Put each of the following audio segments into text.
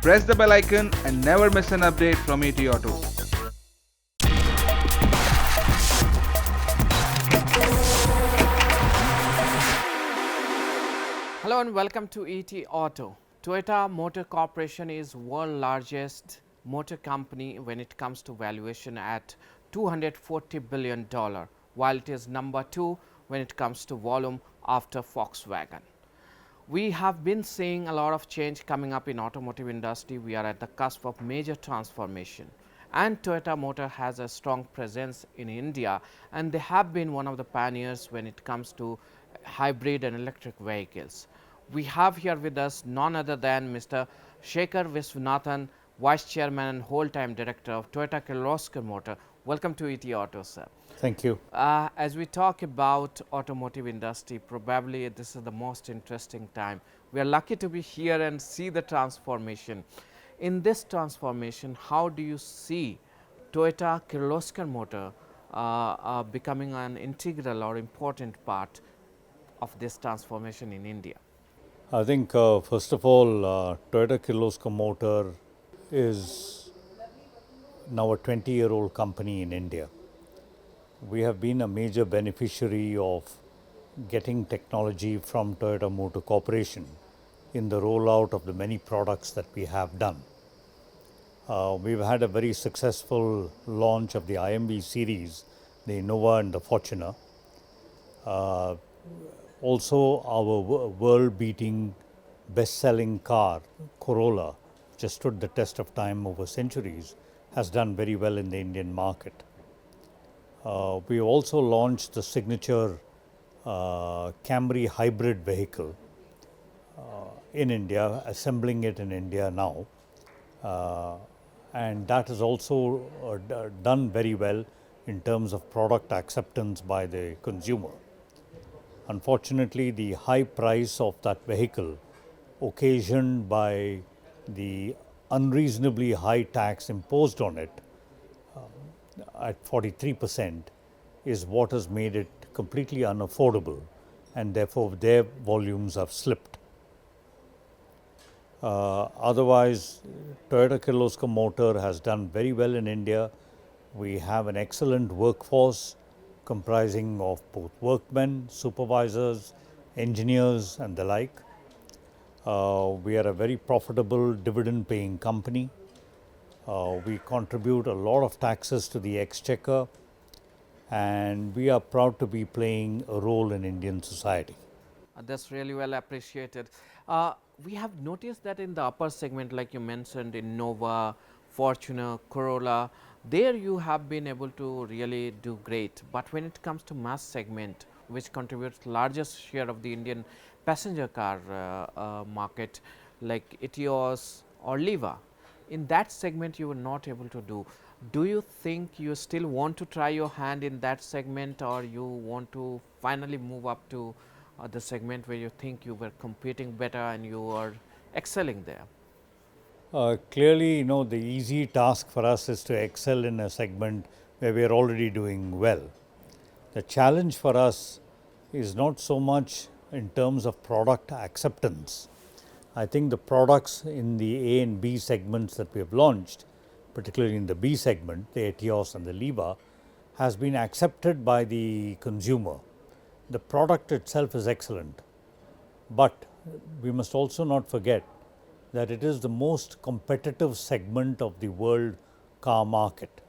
press the bell icon and never miss an update from ETAuto. Hello and welcome to ETAuto. Toyota Motor Corporation is world's largest motor company when it comes to valuation at $240 billion, while it is number 2 when it comes to volume after Volkswagen. We have been seeing a lot of change coming up in automotive industry. We are at the cusp of major transformation, and Toyota Motor has a strong presence in India, and they have been one of the pioneers when it comes to hybrid and electric vehicles. We have here with us none other than Mr. Shekar Viswanathan, Vice Chairman and whole-time Director of Toyota Kirloskar Motor. Welcome to ETAuto, sir. Thank you. As we talk about automotive industry, probably this is the most interesting time. We are lucky to be here and see the transformation. In this transformation, how do you see Toyota Kirloskar Motor becoming an integral or important part of this transformation in India? I think first of all, Toyota Kirloskar Motor is now a 20-year-old company in India. We have been a major beneficiary of getting technology from Toyota Motor Corporation in the rollout of the many products that we have done. We've had a very successful launch of the IMV series, the Innova and the Fortuner. Also, our world-beating best-selling car, Corolla, which has stood the test of time over centuries, has done very well in the Indian market. We also launched the signature Camry hybrid vehicle in India, assembling it in India now. And that has also done very well in terms of product acceptance by the consumer. Unfortunately, the high price of that vehicle, occasioned by the unreasonably high tax imposed on it at 43%, is what has made it completely unaffordable, and therefore their volumes have slipped. Otherwise, Toyota Kirloskar Motor has done very well in India. We have an excellent workforce comprising of both workmen, supervisors, engineers and the like. We are a very profitable dividend paying company. We contribute a lot of taxes to the exchequer, and we are proud to be playing a role in Indian society. That's really well appreciated. We have noticed that in the upper segment, like you mentioned, Innova, Fortuner, Corolla, there you have been able to really do great. But when it comes to mass segment, which contributes largest share of the Indian passenger car market, like ETAuto or Liva, in that segment you were not able to do. Do you think you still want to try your hand in that segment, or you want to finally move up to the segment where you think you were competing better and you are excelling there? Clearly, the easy task for us is to excel in a segment where we are already doing well. The challenge for us is not so much in terms of product acceptance. I think the products in the A and B segments that we have launched, particularly in the B segment, the ETAuto and the Liva, has been accepted by the consumer. The product itself is excellent, but we must also not forget that it is the most competitive segment of the world car market.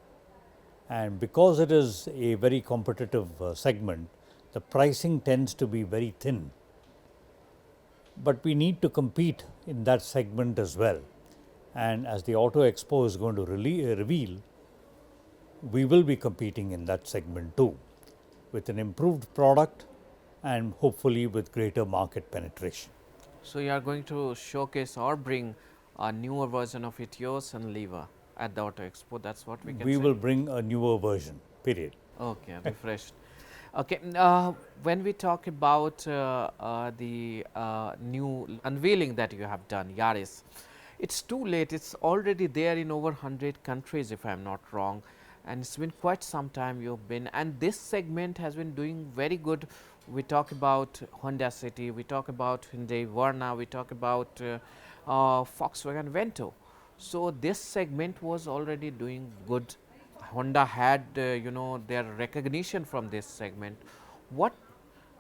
And because it is a very competitive segment, the pricing tends to be very thin. But we need to compete in that segment as well. And as the Auto Expo is going to reveal, we will be competing in that segment too, with an improved product and hopefully with greater market penetration. So you are going to showcase or bring a newer version of ETAuto and Liva at the Auto Expo. That's what we can say. We will bring a newer version, period. Okay, refreshed. Okay, when we talk about the new unveiling that you have done, Yaris, it's too late. It's already there in over 100 countries, if I'm not wrong, and it's been quite some time you've been. And this segment has been doing very good. We talk about Honda City, we talk about Hyundai Verna, we talk about Volkswagen Vento. So this segment was already doing good. Honda had their recognition from this segment. What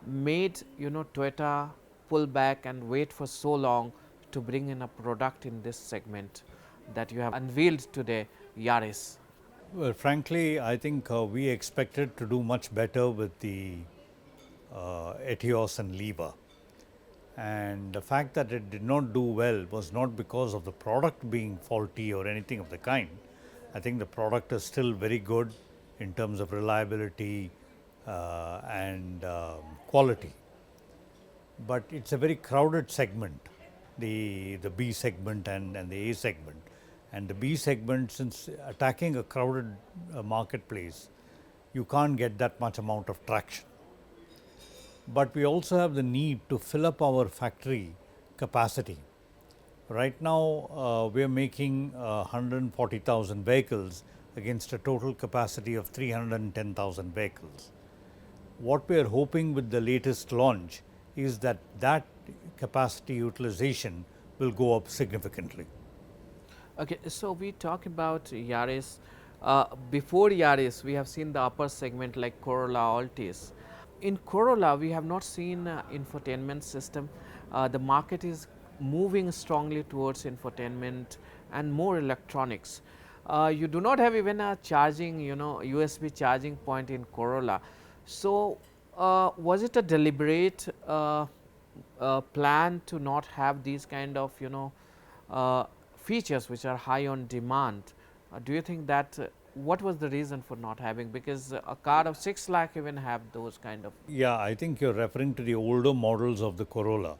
made Toyota pull back and wait for so long to bring in a product in this segment that you have unveiled today, Yaris? Well, frankly, I think we expected to do much better with the Etios and Leva. And the fact that it did not do well was not because of the product being faulty or anything of the kind. I think the product is still very good in terms of reliability and quality. But it's a very crowded segment, the B segment and the A segment. And the B segment, since attacking a crowded marketplace, you can't get that much amount of traction. But we also have the need to fill up our factory capacity. Right now, we are making 140,000 vehicles against a total capacity of 310,000 vehicles. What we are hoping with the latest launch is that that capacity utilization will go up significantly. Okay, so we talk about Yaris. Before Yaris, we have seen the upper segment like Corolla, Altis. In Corolla, we have not seen infotainment system. The market is moving strongly towards infotainment and more electronics. You do not have even a charging, USB charging point in Corolla. So, was it a deliberate plan to not have these kind of, uh, features which are high on demand? Do you think that what was the reason for not having, because a car of 6 lakh even have those kind of? Yeah, I think you're referring to the older models of the Corolla,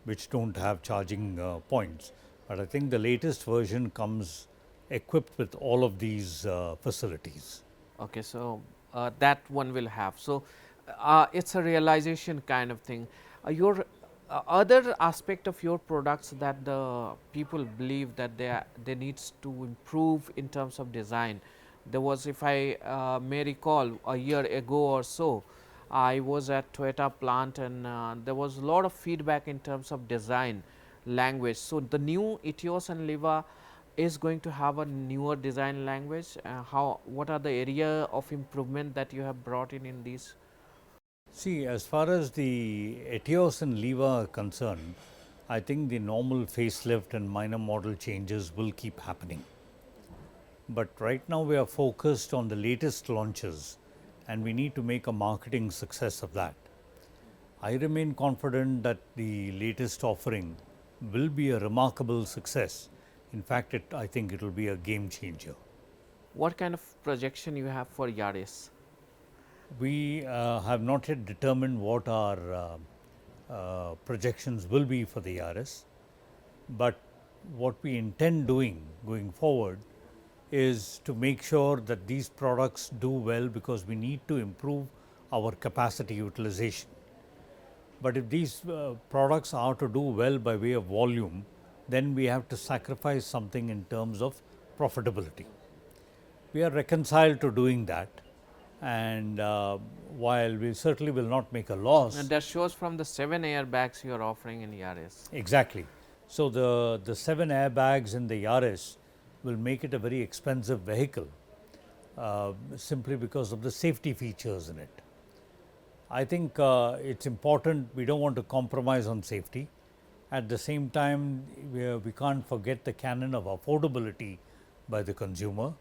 which don't have charging points. But I think the latest version comes equipped with all of these facilities. Okay, so that one will have. So it's a realization kind of thing. Your other aspect of your products that the people believe that they needs to improve in terms of design. There was, if I may recall, a year ago or so, I was at Toyota plant and there was a lot of feedback in terms of design language. So the new Etios and Leva is going to have a newer design language. What are the area of improvement that you have brought in these? See, as far as the Etios and Leva are concerned, I think the normal facelift and minor model changes will keep happening. But right now we are focused on the latest launches and we need to make a marketing success of that. I remain confident that the latest offering will be a remarkable success. In fact, I think it will be a game changer. What kind of projection you have for Yaris? We have not yet determined what our projections will be for the Yaris, but what we intend doing going forward is to make sure that these products do well, because we need to improve our capacity utilization. But if these products are to do well by way of volume, then we have to sacrifice something in terms of profitability. We are reconciled to doing that, and while we certainly will not make a loss. And that shows from the 7 airbags you are offering in Yaris. Exactly. So the 7 airbags in the Yaris will make it a very expensive vehicle simply because of the safety features in it. I think it's important, we don't want to compromise on safety. At the same time, we can't forget the canon of affordability by the consumer.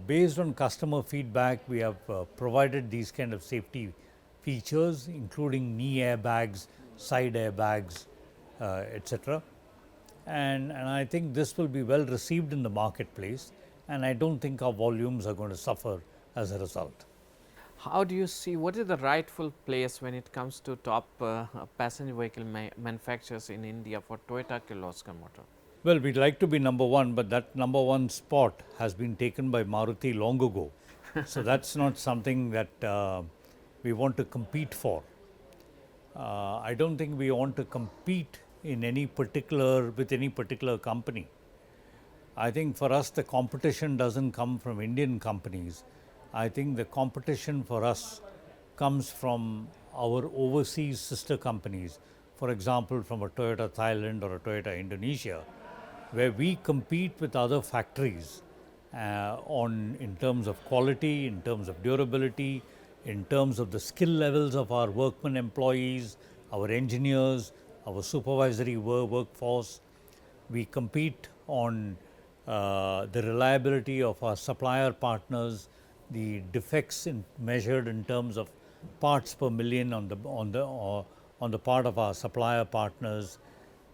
Based on customer feedback, we have provided these kind of safety features, including knee airbags, side airbags, etc. And I think this will be well received in the marketplace, and I don't think our volumes are going to suffer as a result. How do you see, what is the rightful place when it comes to top passenger vehicle manufacturers in India for Toyota Kirloskar Motor? Well, we'd like to be number one, but that number one spot has been taken by Maruti long ago. So that's not something that we want to compete for. I don't think we want to compete in with any particular company. I think for us the competition doesn't come from Indian companies. I think the competition for us comes from our overseas sister companies, for example from a Toyota Thailand or a Toyota Indonesia, where we compete with other factories on in terms of quality, in terms of durability, in terms of the skill levels of our workmen employees, our engineers, our supervisory workforce. We compete on the reliability of our supplier partners, the defects measured in terms of parts per million on the part of our supplier partners.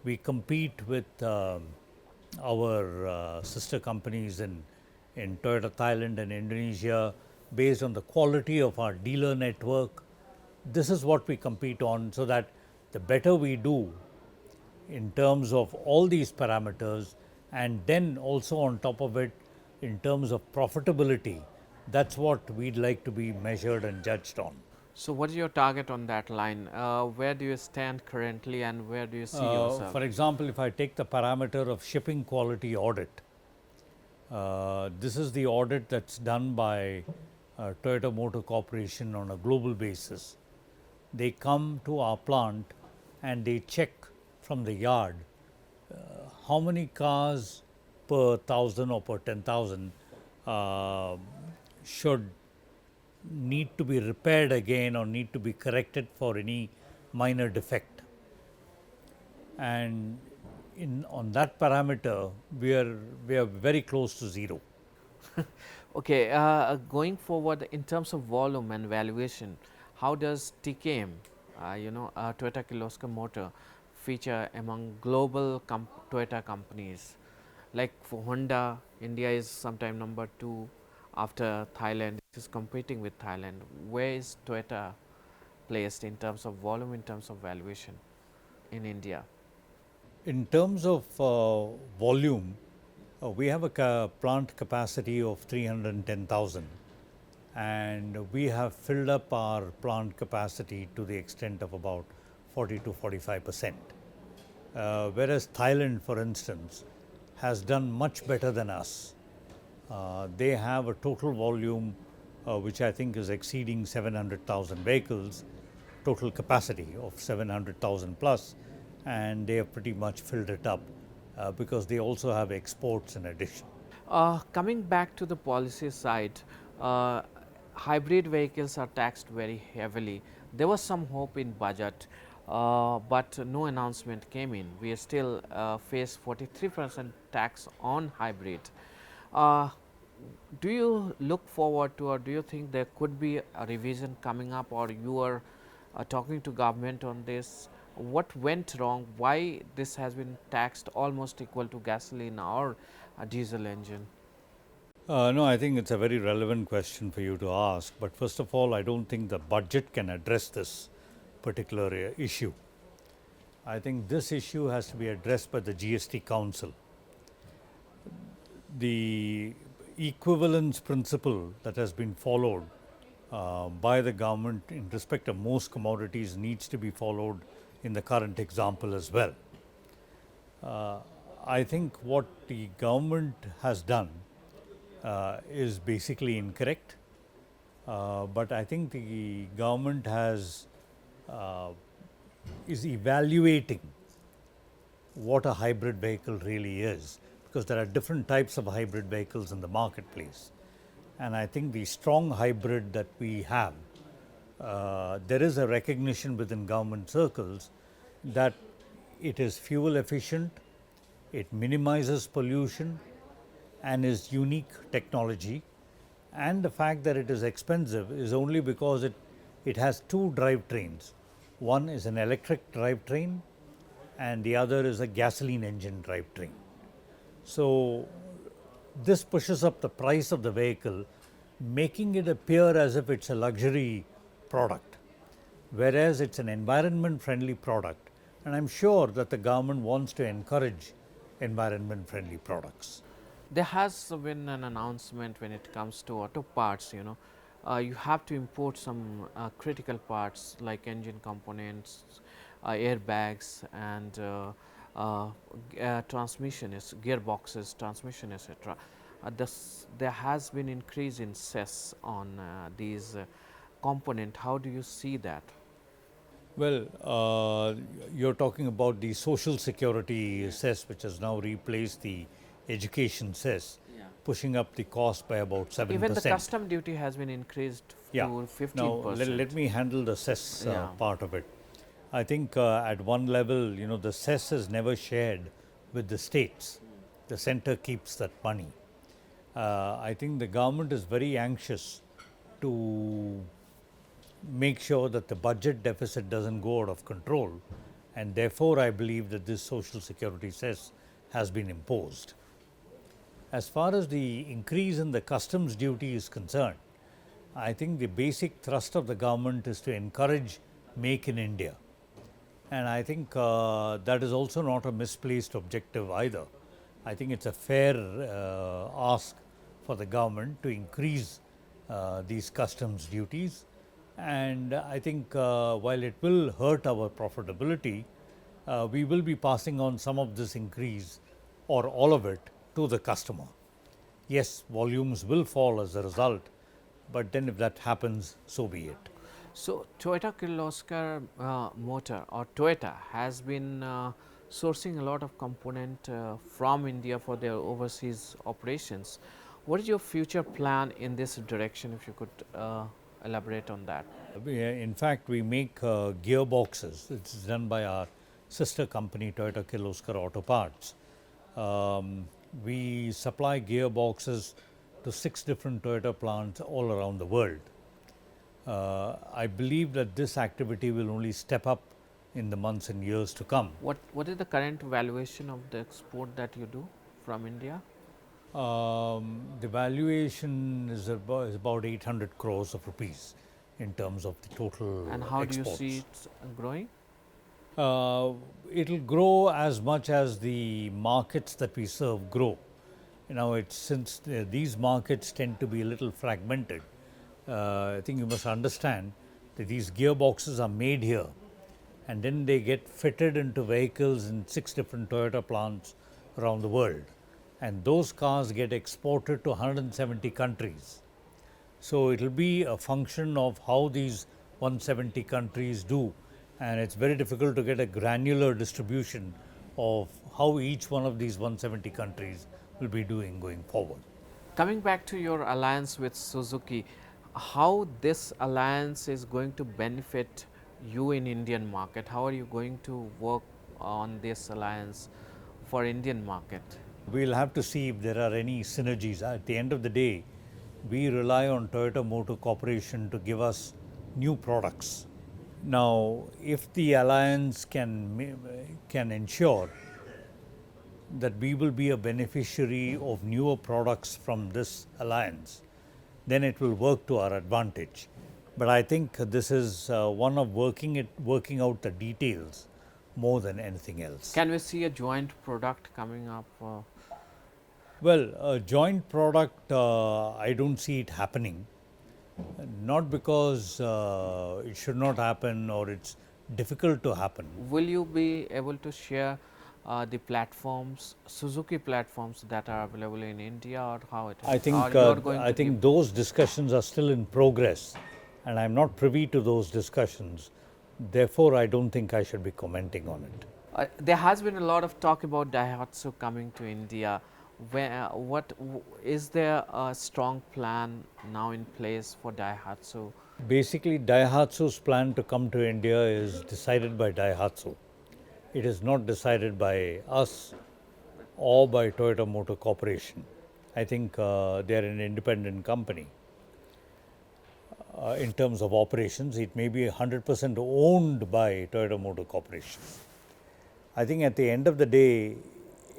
We compete with our sister companies in Toyota Thailand and Indonesia based on the quality of our dealer network. This is what we compete on, so that the better we do in terms of all these parameters, and then also on top of it in terms of profitability, that's what we'd like to be measured and judged on. So, what is your target on that line? Where do you stand currently, and where do you see yourself? For example, if I take the parameter of shipping quality audit, this is the audit that's done by Toyota Motor Corporation on a global basis. They come to our plant and they check from the yard how many cars per thousand or per 10,000 should need to be repaired again or need to be corrected for any minor defect. And on that parameter, we are very close to zero. Okay, going forward in terms of volume and valuation, how does TKM, Toyota Kirloskar Motor, feature among global Toyota companies? Like for Honda, India is sometime number 2 after Thailand. It is competing with Thailand. Where is Toyota placed in terms of volume, in terms of valuation in India? In terms of volume, we have a plant capacity of 310,000, and we have filled up our plant capacity to the extent of about 40 to 45%. Whereas Thailand, for instance, has done much better than us. They have a total volume which I think is exceeding 700,000 vehicles, total capacity of 700,000 plus, and they have pretty much filled it up because they also have exports in addition. Coming back to the policy side, uh, hybrid vehicles are taxed very heavily. There was some hope in budget, but no announcement came in. We still face 43% tax on hybrid. Uh, do you look forward to, or do you think there could be a revision coming up, or you are talking to government on this? What went wrong? Why this has been taxed almost equal to gasoline or a diesel engine? No, I think it's a very relevant question for you to ask. But first of all, I don't think the budget can address this particular issue. I think this issue has to be addressed by the GST Council. The equivalence principle that has been followed by the government in respect of most commodities needs to be followed in the current example as well. I think what the government has done is basically incorrect, but I think the government is evaluating what a hybrid vehicle really is, because there are different types of hybrid vehicles in the marketplace. And I think the strong hybrid that we have, there is a recognition within government circles that it is fuel efficient, it minimizes pollution, and is unique technology. And the fact that it is expensive is only because it has two drivetrains. One is an electric drivetrain, and the other is a gasoline engine drivetrain. So this pushes up the price of the vehicle, making it appear as if it's a luxury product, whereas it's an environment friendly product. And I'm sure that the government wants to encourage environment friendly products. There has been an announcement when it comes to auto parts. You have to import some critical parts like engine components, airbags, and transmission, gearboxes, transmission, etc. There has been increase in cess on these component. How do you see that? Well, you're talking about the social security cess, which has now replaced the education cess, pushing up the cost by about 7%. Even the custom duty has been increased Yeah. to Now, 15%. let me handle the cess Yeah. part of it. I think at one level, the cess is never shared with the states. The center keeps that money. I think the government is very anxious to make sure that the budget deficit doesn't go out of control, and therefore I believe that this social security cess has been imposed. As far as the increase in the customs duty is concerned, I think the basic thrust of the government is to encourage make in India, and I think that is also not a misplaced objective either. I think it's a fair ask for the government to increase these customs duties, and I think while it will hurt our profitability, we will be passing on some of this increase or all of it to the customer. Yes, volumes will fall as a result, but then if that happens, so be it. So, Toyota Kirloskar Motor or Toyota has been sourcing a lot of component from India for their overseas operations. What is your future plan in this direction, if you could elaborate on that? In fact, we make gearboxes. It's done by our sister company, Toyota Kirloskar Auto Parts. We supply gearboxes to 6 different Toyota plants all around the world. I believe that this activity will only step up in the months and years to come. What is the current valuation of the export that you do from India? The valuation is about 800 crores of rupees in terms of the total And how exports. do you see it growing? It'll grow as much as the markets that we serve grow. It's since these markets tend to be a little fragmented. I think you must understand that these gearboxes are made here, and then they get fitted into vehicles in 6 different Toyota plants around the world, and those cars get exported to 170 countries. So it will be a function of how these 170 countries do, and it's very difficult to get a granular distribution of how each one of these 170 countries will be doing going forward. Coming back to your alliance with Suzuki, how this alliance is going to benefit you in Indian market? How are you going to work on this alliance for Indian market? We'll have to see if there are any synergies. At the end of the day, we rely on Toyota Motor Corporation to give us new products. Now, if the alliance can ensure that we will be a beneficiary of newer products from this alliance, then it will work to our advantage. But I think this is one of working out the details more than anything else. Can we see a joint product coming up? Well, a joint product, I don't see it happening. Not because it should not happen or it's difficult to happen. Will you be able to share the platforms, Suzuki platforms that are available in India, or how it is? I think those discussions are still in progress, and I'm not privy to those discussions. Therefore, I don't think I should be commenting on it. There has been a lot of talk about Daihatsu coming to India. Is there a strong plan now in place for Daihatsu? Basically, Daihatsu's plan to come to India is decided by Daihatsu. It is not decided by us or by Toyota Motor Corporation. I think they are an independent company. In terms of operations, it may be 100% owned by Toyota Motor Corporation. I think at the end of the day,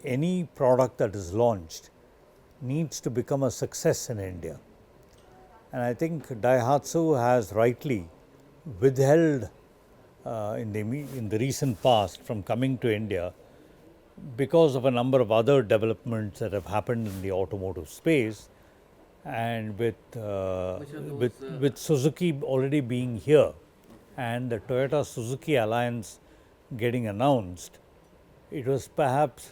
any product that is launched needs to become a success in India. And I think Daihatsu has rightly withheld in the recent past from coming to India because of a number of other developments that have happened in the automotive space, and with Suzuki already being here and the Toyota Suzuki alliance getting announced, it was perhaps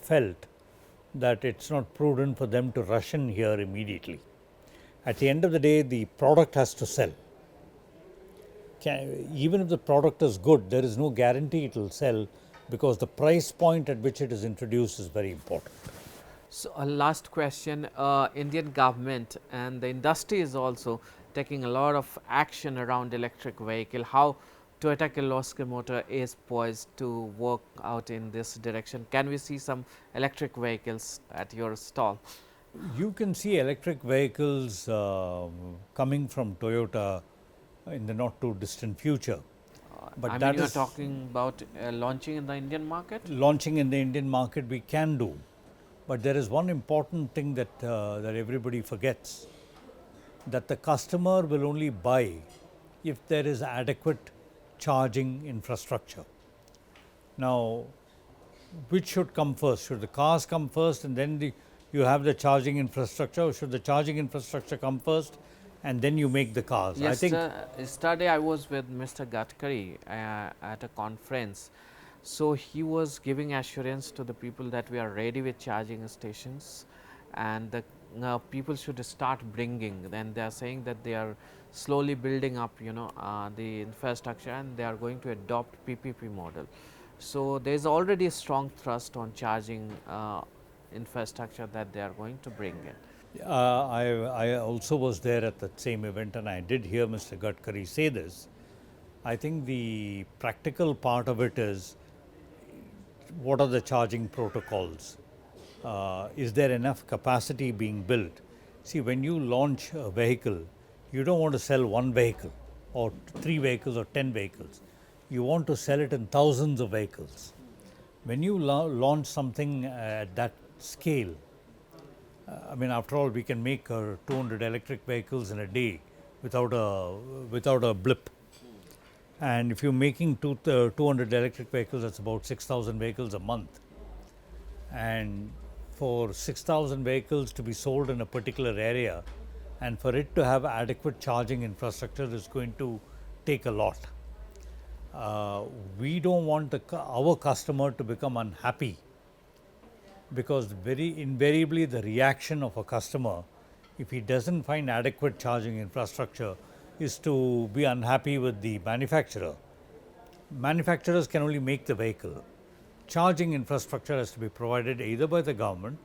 felt that it's not prudent for them to rush in here immediately. At the end of the day, the product has to sell. even if the product is good, there is no guarantee it will sell, because the price point at which it is introduced is very important. So, a last question, Indian government and the industry is also taking a lot of action around electric vehicle. How Toyota Kirloskar Motor is poised to work out in this direction? Can we see some electric vehicles at your stall? You can see electric vehicles coming from Toyota in the not too distant future. But I that mean, you are is talking about launching in the Indian market? launching in the Indian market we can do. But there is one important thing that, that everybody forgets, that the customer will only buy if there is adequate charging infrastructure. Now, which should come first? Should the cars come first and then you have the charging infrastructure, or should the charging infrastructure come first and then you make the cars? Yes, I think yesterday I was with Mr. Gadkari at a conference. So, he was giving assurance to the people that we are ready with charging stations, and the people should start bringing. Then they are saying that they are slowly building up, the infrastructure, and they are going to adopt PPP model. So, there is already a strong thrust on charging infrastructure that they are going to bring in. I also was there at that same event, and I did hear Mr. Gadkari say this. I think the practical part of it is, what are the charging protocols? Is there enough capacity being built? See, when you launch a vehicle, you don't want to sell one vehicle or 3 vehicles or 10 vehicles. You want to sell it in thousands of vehicles. When you launch something at that scale, I mean, after all, we can make 200 electric vehicles in a day without a blip. And if you're making 200 electric vehicles, that's about 6,000 vehicles a month. And for 6,000 vehicles to be sold in a particular area, and for it to have adequate charging infrastructure, is going to take a lot. We don't want our customer to become unhappy, because very invariably the reaction of a customer, if he doesn't find adequate charging infrastructure, is to be unhappy with the manufacturer. Manufacturers can only make the vehicle. Charging infrastructure has to be provided either by the government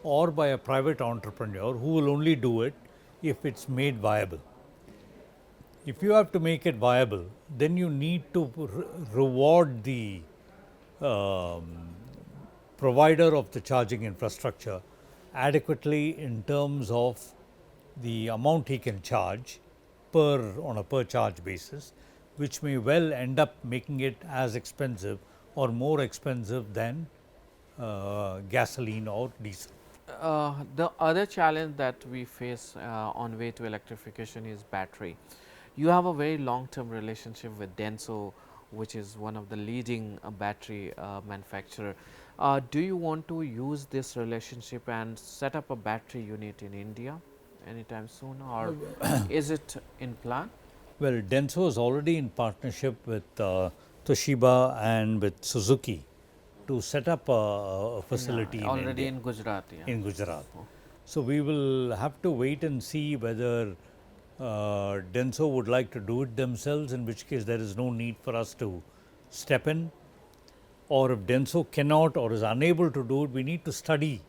or by a private entrepreneur, who will only do it if it's made viable. If you have to make it viable, then you need to reward the provider of the charging infrastructure adequately in terms of the amount he can charge on a per charge basis, which may well end up making it as expensive or more expensive than gasoline or diesel. The other challenge that we face on way to electrification is battery. You have a very long term relationship with Denso, which is one of the leading battery manufacturer. Do you want to use this relationship and set up a battery unit in India anytime soon, or is it in plan? Well, Denso is already in partnership with Toshiba and with Suzuki to set up a facility in already India, in Gujarat. Yeah. in Gujarat. So we will have to wait and see whether Denso would like to do it themselves, in which case there is no need for us to step in, or if Denso cannot or is unable to do it, we need to study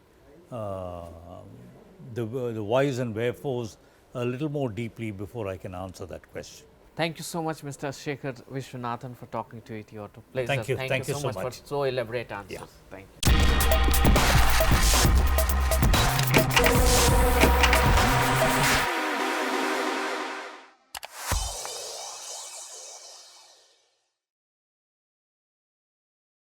the whys and wherefores a little more deeply before I can answer that question. Thank you so much, Mr. Shekar Viswanathan, for talking to ETAuto. Pleasure. Thank you. Thank you so so much much. for so elaborate answers. Yeah. Thank you.